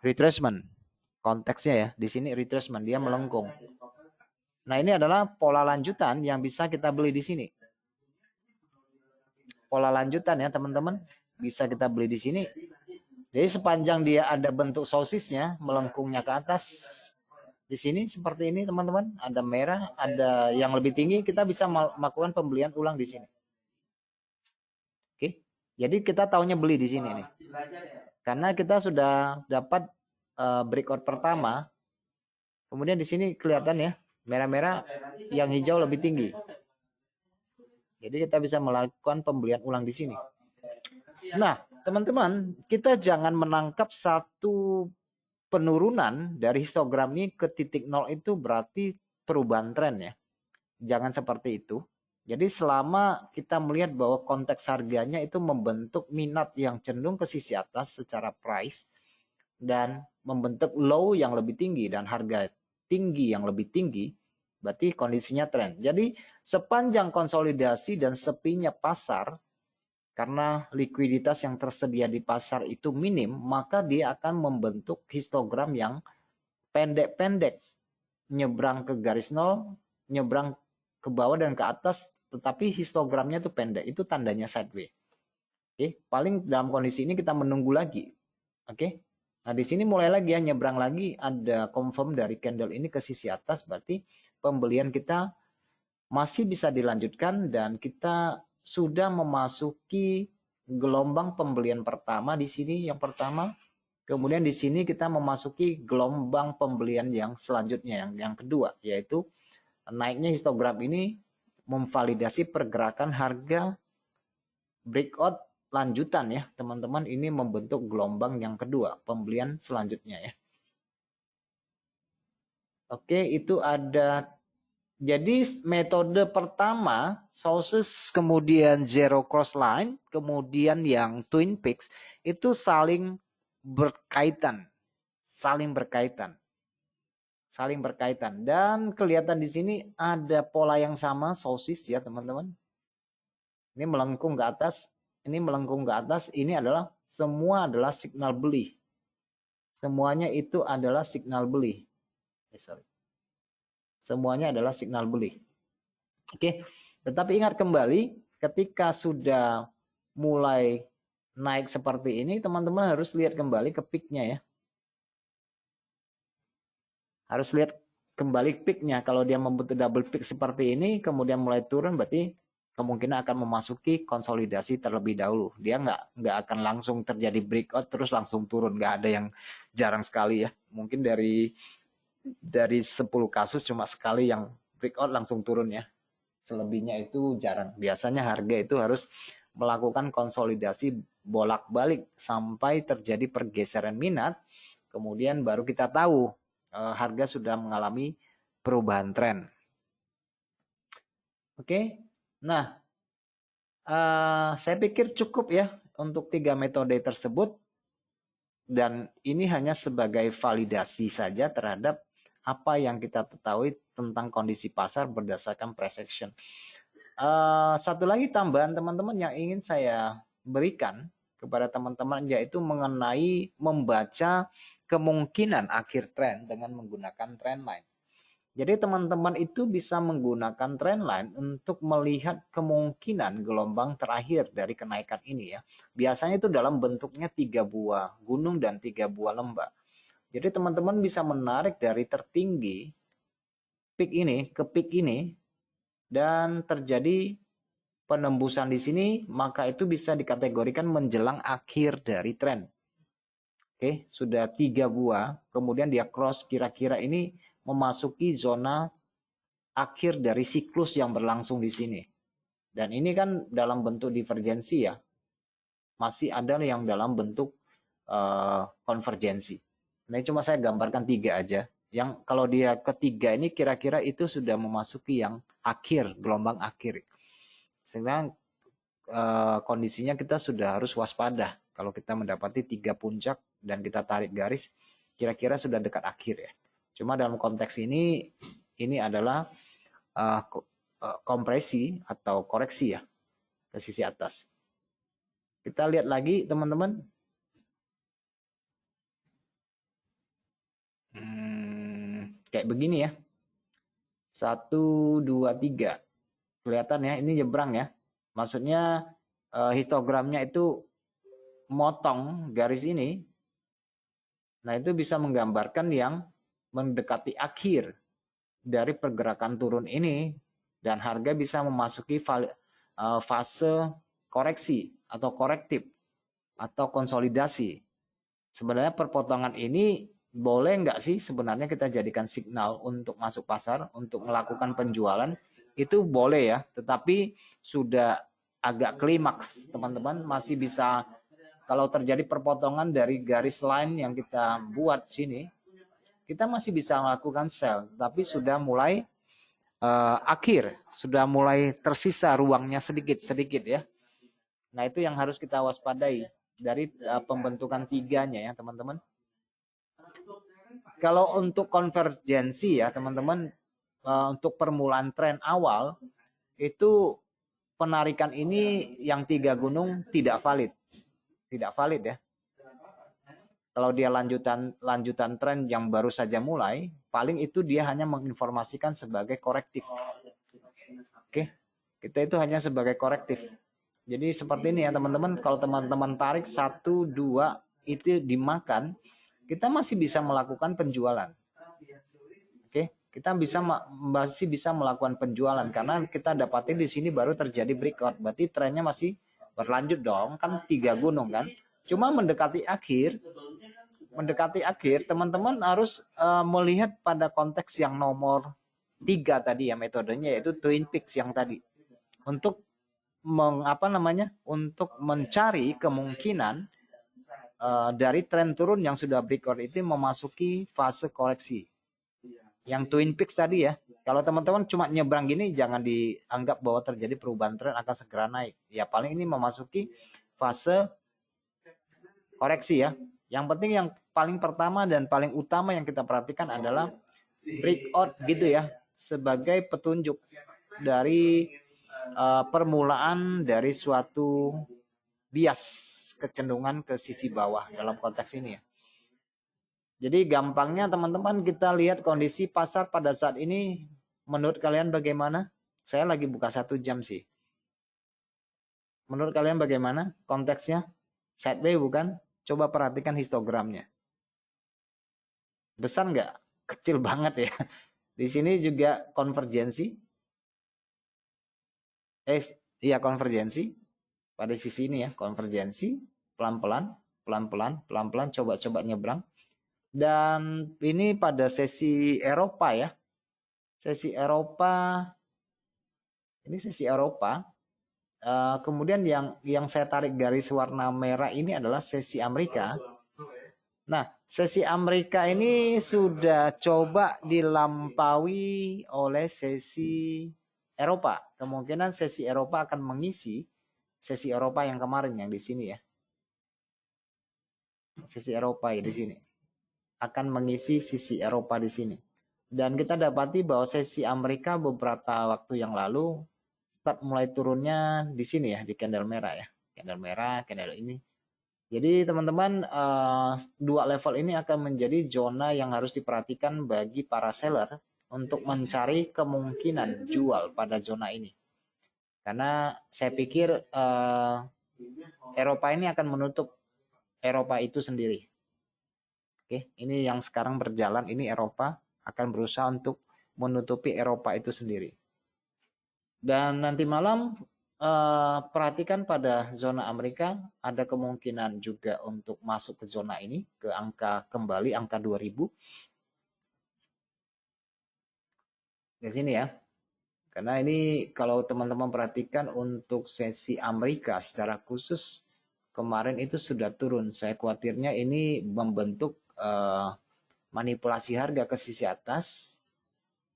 retracement. Konteksnya ya, di sini retracement, dia melengkung. Nah, ini adalah pola lanjutan yang bisa kita beli di sini. Pola lanjutan ya teman-teman, bisa kita beli di sini. Jadi sepanjang dia ada bentuk sosisnya, melengkungnya ke atas, di sini seperti ini teman-teman, ada merah, ada yang lebih tinggi, kita bisa melakukan pembelian ulang di sini. Oke, jadi kita tahunya beli di sini nih, karena kita sudah dapat breakout pertama. Kemudian di sini kelihatan ya, merah-merah, yang hijau lebih tinggi. Jadi kita bisa melakukan pembelian ulang di sini. Nah, teman-teman, kita jangan menangkap satu penurunan dari histogram ini ke titik nol itu berarti perubahan tren ya. Jangan seperti itu. Jadi selama kita melihat bahwa konteks harganya itu membentuk minat yang cenderung ke sisi atas secara price dan membentuk low yang lebih tinggi dan harga tinggi yang lebih tinggi, berarti kondisinya tren. Jadi sepanjang konsolidasi dan sepinya pasar, karena likuiditas yang tersedia di pasar itu minim, maka dia akan membentuk histogram yang pendek-pendek, nyebrang ke garis nol, nyebrang ke bawah dan ke atas, tetapi histogramnya itu pendek, itu tandanya sideways. Oke, paling dalam kondisi ini kita menunggu lagi. Oke. Nah, di sini mulai lagi ya, nyebrang lagi, ada confirm dari candle ini ke sisi atas, berarti pembelian kita masih bisa dilanjutkan dan kita sudah memasuki gelombang pembelian pertama di sini yang pertama. Kemudian di sini kita memasuki gelombang pembelian yang selanjutnya yang kedua, yaitu naiknya histogram ini memvalidasi pergerakan harga breakout lanjutan ya teman-teman, ini membentuk gelombang yang kedua pembelian selanjutnya ya. Oke, itu ada. Jadi metode pertama sources, kemudian zero cross line, kemudian yang Twin Peaks itu saling berkaitan, saling berkaitan dan kelihatan di sini ada pola yang sama sources ya teman-teman. Ini melengkung ke atas. ini melengkung ke atas, ini adalah semua adalah signal beli. Semuanya itu adalah signal beli. Semuanya adalah signal beli. Oke, tetapi ingat kembali ketika sudah mulai naik seperti ini, teman-teman harus lihat kembali ke peak-nya ya. Harus lihat kembali peak-nya. Kalau dia membentuk double peak seperti ini, kemudian mulai turun, berarti kemungkinan akan memasuki konsolidasi terlebih dahulu. Dia nggak akan langsung terjadi breakout terus langsung turun. Nggak ada, yang jarang sekali ya. Mungkin dari 10 kasus cuma sekali yang breakout langsung turun ya. Selebihnya itu jarang. Biasanya harga itu harus melakukan konsolidasi bolak-balik sampai terjadi pergeseran minat. Kemudian baru kita tahu harga sudah mengalami perubahan tren. Oke, nah saya pikir cukup ya untuk 3 metode tersebut, dan ini hanya sebagai validasi saja terhadap apa yang kita ketahui tentang kondisi pasar berdasarkan price action. Satu lagi tambahan teman-teman yang ingin saya berikan kepada teman-teman yaitu mengenai membaca kemungkinan akhir tren dengan menggunakan trendline. Jadi teman-teman itu bisa menggunakan trendline untuk melihat kemungkinan gelombang terakhir dari kenaikan ini ya. Biasanya itu dalam bentuknya 3 buah gunung dan 3 buah lembah. Jadi teman-teman bisa menarik dari tertinggi peak ini ke peak ini dan terjadi penembusan di sini, maka itu bisa dikategorikan menjelang akhir dari tren. Oke, sudah 3 buah, kemudian dia cross kira-kira ini memasuki zona akhir dari siklus yang berlangsung di sini. Dan ini kan dalam bentuk divergensi ya. Masih ada yang dalam bentuk konvergensi. Nah, cuma saya gambarkan 3 aja. Yang kalau dia ketiga ini kira-kira itu sudah memasuki yang akhir, gelombang akhir. Sehingga kondisinya kita sudah harus waspada kalau kita mendapati 3 puncak dan kita tarik garis kira-kira sudah dekat akhir ya. Cuma dalam konteks ini adalah kompresi atau koreksi ya ke sisi atas. Kita lihat lagi teman-teman. Kayak begini ya. 1, 2, 3. Kelihatan ya, ini nyebrang ya. Maksudnya histogramnya itu motong garis ini. Nah, itu bisa menggambarkan yang mendekati akhir dari pergerakan turun ini dan harga bisa memasuki fase koreksi atau korektif atau konsolidasi. Sebenarnya perpotongan ini boleh nggak sih sebenarnya kita jadikan signal untuk masuk pasar, untuk melakukan penjualan? Itu boleh ya, tetapi sudah agak klimaks teman-teman, masih bisa kalau terjadi perpotongan dari garis line yang kita buat sini, kita masih bisa melakukan sell, tapi sudah mulai akhir, sudah mulai tersisa ruangnya sedikit-sedikit ya. Nah, itu yang harus kita waspadai dari pembentukan 3-nya ya teman-teman. Kalau untuk konvergensi ya teman-teman, untuk permulaan tren awal itu penarikan ini yang 3 gunung tidak valid ya. Kalau dia lanjutan tren yang baru saja mulai, paling itu dia hanya menginformasikan sebagai korektif. Oke, kita itu hanya sebagai korektif. Jadi seperti ini ya teman-teman, kalau teman-teman tarik 1, 2 itu dimakan, kita masih bisa melakukan penjualan. Oke, kita masih bisa melakukan penjualan karena kita dapatin di sini baru terjadi breakout. Berarti trennya masih berlanjut dong, kan 3 gunung kan. Cuma mendekati akhir, teman-teman harus melihat pada konteks yang nomor 3 tadi ya metodenya, yaitu Twin Peaks yang tadi. Untuk untuk mencari kemungkinan dari tren turun yang sudah breakout itu memasuki fase koreksi. Yang Twin Peaks tadi ya. Kalau teman-teman cuma nyebrang gini, jangan dianggap bahwa terjadi perubahan tren akan segera naik. Ya paling ini memasuki fase koreksi ya. Yang penting yang paling pertama dan paling utama yang kita perhatikan adalah breakout gitu ya. Sebagai petunjuk dari permulaan dari suatu bias kecenderungan ke sisi bawah dalam konteks ini ya. Jadi gampangnya teman-teman kita lihat kondisi pasar pada saat ini menurut kalian bagaimana? Saya lagi buka 1 jam sih. Menurut kalian bagaimana konteksnya? Sideways bukan? Coba perhatikan histogramnya. Besar nggak? Kecil banget ya. Di sini juga konvergensi. Iya konvergensi. Pada sisi ini ya, konvergensi. Pelan-pelan, pelan-pelan, pelan-pelan coba-coba nyebrang. Dan ini pada sesi Eropa ya. Sesi Eropa. Ini sesi Eropa. Kemudian yang saya tarik garis warna merah ini adalah sesi Amerika. Nah, sesi Amerika ini sudah coba dilampaui oleh sesi Eropa. Kemungkinan sesi Eropa akan mengisi sesi Eropa yang kemarin yang di sini ya. Sesi Eropa ya di sini. Akan mengisi sisi Eropa di sini. Dan kita dapati bahwa sesi Amerika beberapa waktu yang lalu start mulai turunnya di sini ya, di candle merah ya. Candle merah, candle ini. Jadi teman-teman dua level ini akan menjadi zona yang harus diperhatikan bagi para seller untuk mencari kemungkinan jual pada zona ini. Karena saya pikir Eropa ini akan menutup Eropa itu sendiri. Oke, ini yang sekarang berjalan ini Eropa akan berusaha untuk menutupi Eropa itu sendiri. Dan nanti malam perhatikan pada zona Amerika ada kemungkinan juga untuk masuk ke zona ini ke angka kembali angka 2000 di sini ya. Karena ini kalau teman-teman perhatikan untuk sesi Amerika secara khusus kemarin itu sudah turun. Saya khawatirnya ini membentuk manipulasi harga ke sisi atas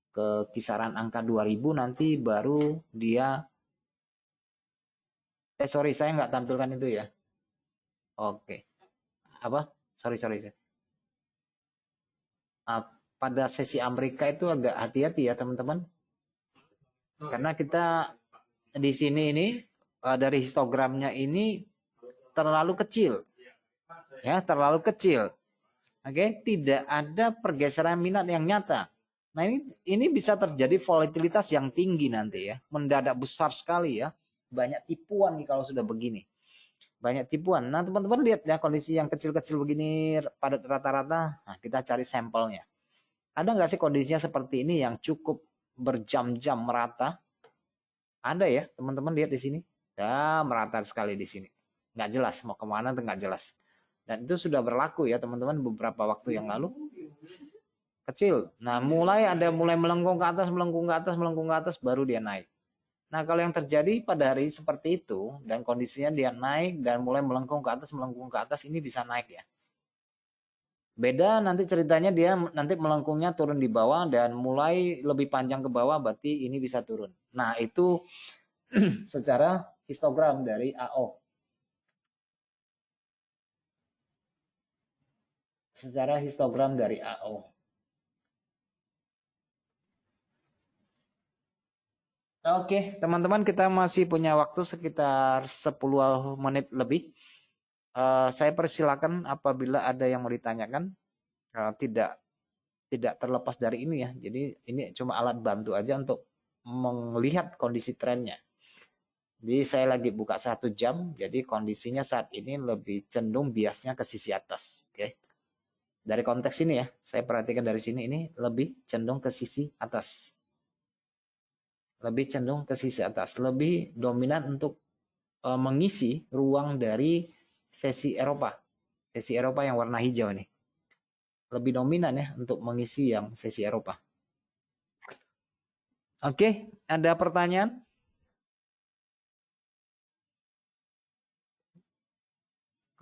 ke kisaran angka 2000 nanti baru dia sorry saya nggak tampilkan itu ya. Oke. Apa? Sorry. Pada sesi Amerika itu agak hati-hati ya teman-teman. Karena kita di sini ini dari histogramnya ini terlalu kecil. Ya, terlalu kecil. Oke, tidak ada pergeseran minat yang nyata. Nah, ini bisa terjadi volatilitas yang tinggi nanti ya. Mendadak besar sekali ya. Banyak tipuan nih kalau sudah begini. Banyak tipuan. Nah, teman-teman lihat ya kondisi yang kecil-kecil begini padat rata-rata. Nah, kita cari sampelnya. Ada nggak sih kondisinya seperti ini yang cukup berjam-jam merata? Ada ya, teman-teman lihat di sini. Ya, merata sekali di sini. Nggak jelas mau kemana tuh nggak jelas. Dan itu sudah berlaku ya teman-teman beberapa waktu yang lalu. Kecil. Nah, mulai melengkung ke atas, melengkung ke atas, baru dia naik. Nah, kalau yang terjadi pada hari seperti itu dan kondisinya dia naik dan mulai melengkung ke atas, ini bisa naik ya. Beda nanti ceritanya dia nanti melengkungnya turun di bawah dan mulai lebih panjang ke bawah berarti ini bisa turun. Nah, itu secara histogram dari AO. Secara histogram dari AO. Oke, teman-teman kita masih punya waktu sekitar 10 menit lebih. Saya persilakan apabila ada yang mau ditanyakan. Tidak terlepas dari ini ya. Jadi ini cuma alat bantu aja untuk melihat kondisi trennya. Jadi saya lagi buka 1 jam, jadi kondisinya saat ini lebih cenderung biasnya ke sisi atas. Oke. Dari konteks ini ya, saya perhatikan dari sini ini lebih cenderung ke sisi atas. Lebih cenderung ke sisi atas, lebih dominan untuk mengisi ruang dari sesi Eropa. Sesi Eropa yang warna hijau ini. Lebih dominan ya untuk mengisi yang sesi Eropa. Oke, ada pertanyaan?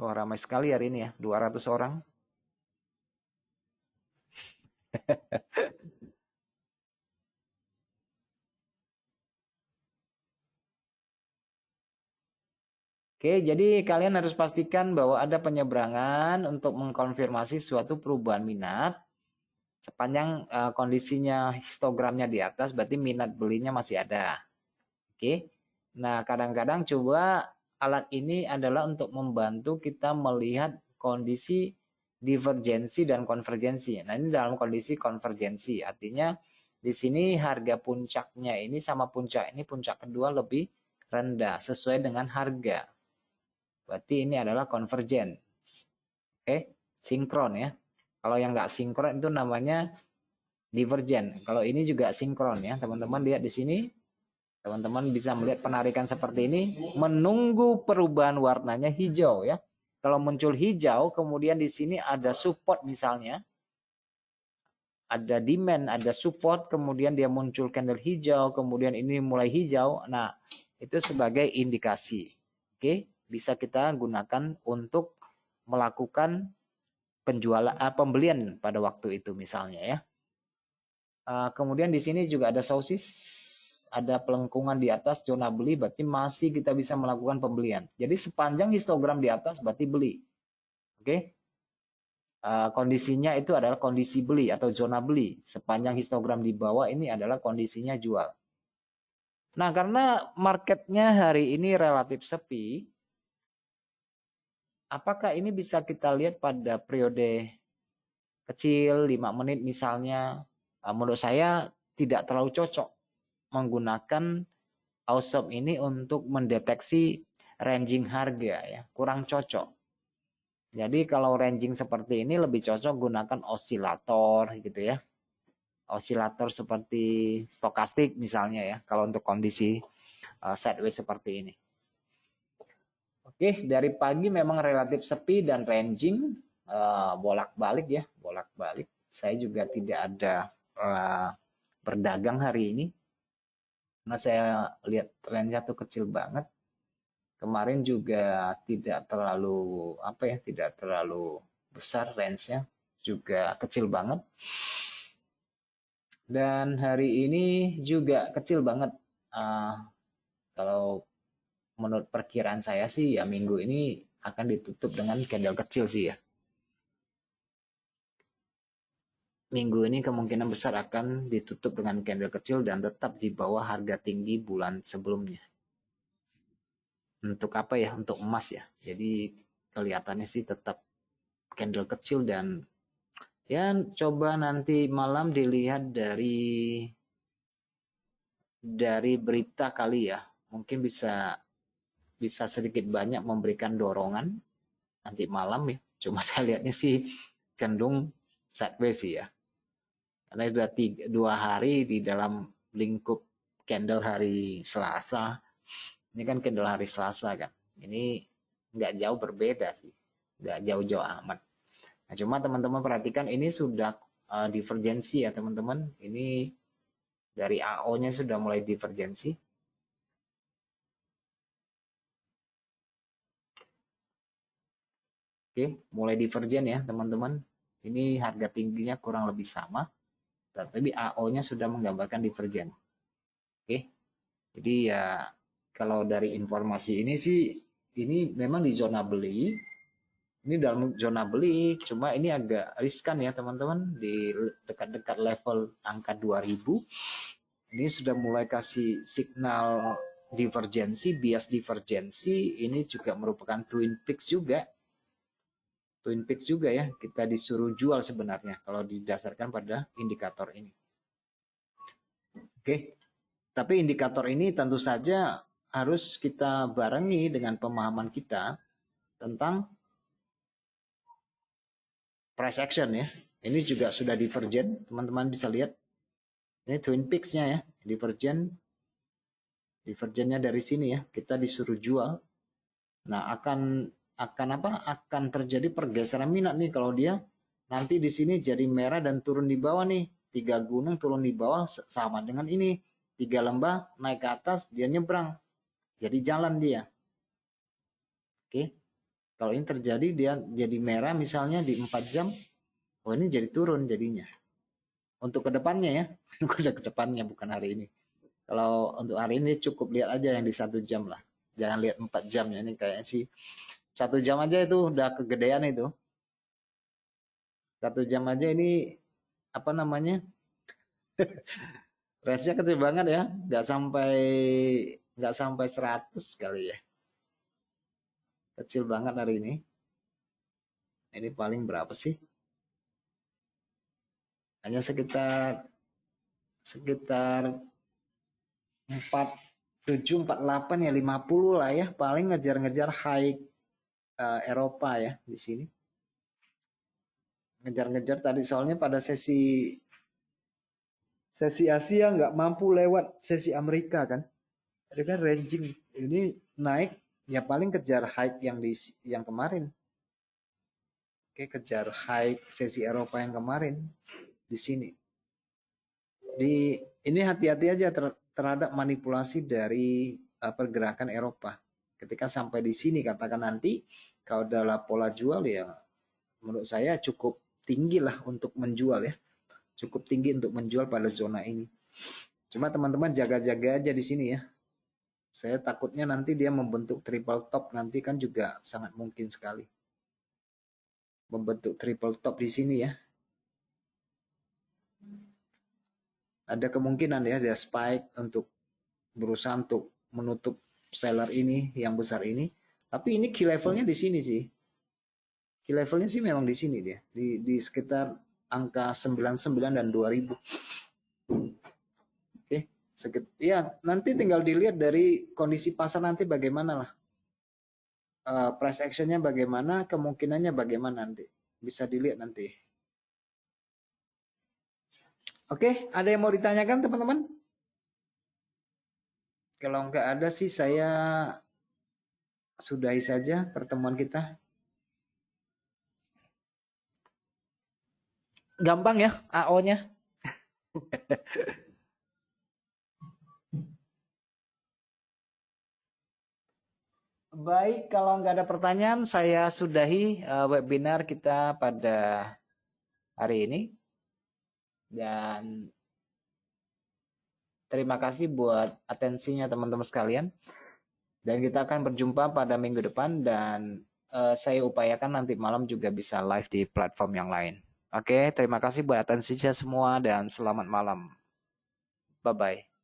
Wah, ramai sekali hari ini ya, 200 orang. Oke, jadi kalian harus pastikan bahwa ada penyeberangan untuk mengkonfirmasi suatu perubahan minat. Sepanjang kondisinya histogramnya di atas, berarti minat belinya masih ada. Oke. Nah, kadang-kadang coba alat ini adalah untuk membantu kita melihat kondisi divergensi dan konvergensi. Nah, ini dalam kondisi konvergensi, artinya di sini harga puncaknya ini sama puncak ini, puncak kedua lebih rendah sesuai dengan harga. Berarti ini adalah konvergen. Oke, sinkron ya. Kalau yang nggak sinkron itu namanya divergen. Kalau ini juga sinkron ya, teman-teman lihat di sini. Teman-teman bisa melihat penarikan seperti ini, menunggu perubahan warnanya hijau ya. Kalau muncul hijau, kemudian di sini ada support misalnya, ada demand, ada support, kemudian dia muncul candle hijau, kemudian ini mulai hijau. Nah, itu sebagai indikasi. Oke, bisa kita gunakan untuk melakukan pembelian pada waktu itu misalnya ya. Kemudian di sini juga ada sosis, ada pelengkungan di atas zona beli, berarti masih kita bisa melakukan pembelian. Jadi sepanjang histogram di atas berarti beli. Oke. Kondisinya itu adalah kondisi beli atau zona beli. Sepanjang histogram di bawah ini adalah kondisinya jual. Nah, karena marketnya hari ini relatif sepi, apakah ini bisa kita lihat pada periode kecil 5 menit misalnya? Menurut saya tidak terlalu cocok menggunakan Awesome ini untuk mendeteksi ranging harga ya, kurang cocok. Jadi kalau ranging seperti ini lebih cocok gunakan osilator gitu ya. Osilator seperti stokastik misalnya ya, kalau untuk kondisi sideways seperti ini. Oke, dari pagi memang relatif sepi dan ranging bolak-balik ya, bolak-balik. Saya juga tidak ada berdagang hari ini. Karena saya lihat trennya tuh kecil banget. Kemarin juga tidak terlalu tidak terlalu besar range-nya, juga kecil banget. Dan hari ini juga kecil banget. Kalau menurut perkiraan saya sih ya minggu ini akan ditutup dengan candle kecil sih ya. Minggu ini kemungkinan besar akan ditutup dengan candle kecil dan tetap di bawah harga tinggi bulan sebelumnya. Untuk apa ya? Untuk emas ya. Jadi kelihatannya sih tetap candle kecil dan ya coba nanti malam dilihat dari berita kali ya. Mungkin bisa sedikit banyak memberikan dorongan nanti malam ya. Cuma saya lihatnya sih cenderung sideways sih ya. Karena sudah 2 hari di dalam lingkup candle hari Selasa. Ini kan candle hari Selasa kan. Ini nggak jauh berbeda sih. Nggak jauh-jauh amat. Nah, cuma teman-teman perhatikan ini sudah divergensi ya teman-teman. Ini dari AO-nya sudah mulai divergensi. Oke, mulai divergen ya teman-teman. Ini harga tingginya kurang lebih sama. Tapi AO-nya sudah menggambarkan divergen. Oke, jadi ya kalau dari informasi ini sih, ini memang di zona beli. Ini dalam zona beli, cuma ini agak riskan ya teman-teman. Di dekat-dekat level angka 2000, ini sudah mulai kasih signal divergensi, bias divergensi. Ini juga merupakan twin peaks juga. Twin peaks juga ya, kita disuruh jual sebenarnya kalau didasarkan pada indikator ini. Oke, tapi indikator ini tentu saja harus kita barengi dengan pemahaman kita tentang price action ya. Ini juga sudah divergen, teman-teman bisa lihat. Ini Twin Peaks-nya ya, divergennya dari sini ya. Kita disuruh jual. Nah, akan terjadi pergeseran minat nih kalau dia nanti di sini jadi merah dan turun di bawah nih. 3 gunung turun di bawah sama dengan ini. 3 lembah naik ke atas, dia nyebrang. Jadi jalan dia. Oke. Kalau ini terjadi dia jadi merah misalnya di 4 jam, oh ini jadi turun jadinya. Untuk kedepannya ya, udah kedepannya bukan hari ini. Kalau untuk hari ini cukup lihat aja yang di 1 jam lah. Jangan lihat 4 jam ya, ini kayaknya sih 1 jam aja itu udah kegedean itu. 1 jam aja ini apa namanya? Range-nya kecil banget ya, nggak sampai 100 kali ya. Kecil banget hari ini. Ini paling berapa sih? Hanya sekitar 47, 48 ya, 50 lah ya. Paling ngejar-ngejar high Eropa ya di sini. Ngejar-ngejar tadi soalnya pada sesi Asia nggak mampu lewat sesi Amerika kan. Jadi kan ranging ini naik ya paling kejar high yang kemarin. Oke, kejar high sesi Eropa yang kemarin di sini. Di ini hati-hati aja terhadap manipulasi dari pergerakan Eropa. Ketika sampai di sini katakan nanti kalau adalah pola jual ya menurut saya cukup tinggi lah untuk menjual ya. Cukup tinggi untuk menjual pada zona ini. Cuma teman-teman jaga-jaga aja di sini ya. Saya takutnya nanti dia membentuk triple top nanti kan juga sangat mungkin sekali. Membentuk triple top di sini ya. Ada kemungkinan ya dia spike untuk berusaha untuk menutup seller ini yang besar ini. Tapi ini key levelnya di sini sih. Key levelnya sih memang di sini dia. Di sekitar angka 99 dan 2000. Oke, ya nanti tinggal dilihat dari kondisi pasar nanti bagaimana lah. Price actionnya bagaimana, kemungkinannya bagaimana nanti. Bisa dilihat nanti. Oke, ada yang mau ditanyakan teman-teman? Kalau nggak ada sih saya sudahi saja pertemuan kita. Gampang ya AO-nya. Baik, kalau nggak ada pertanyaan, saya sudahi webinar kita pada hari ini. Dan terima kasih buat atensinya teman-teman sekalian. Dan kita akan berjumpa pada minggu depan dan saya upayakan nanti malam juga bisa live di platform yang lain. Oke, terima kasih buat atensinya semua dan selamat malam. Bye-bye.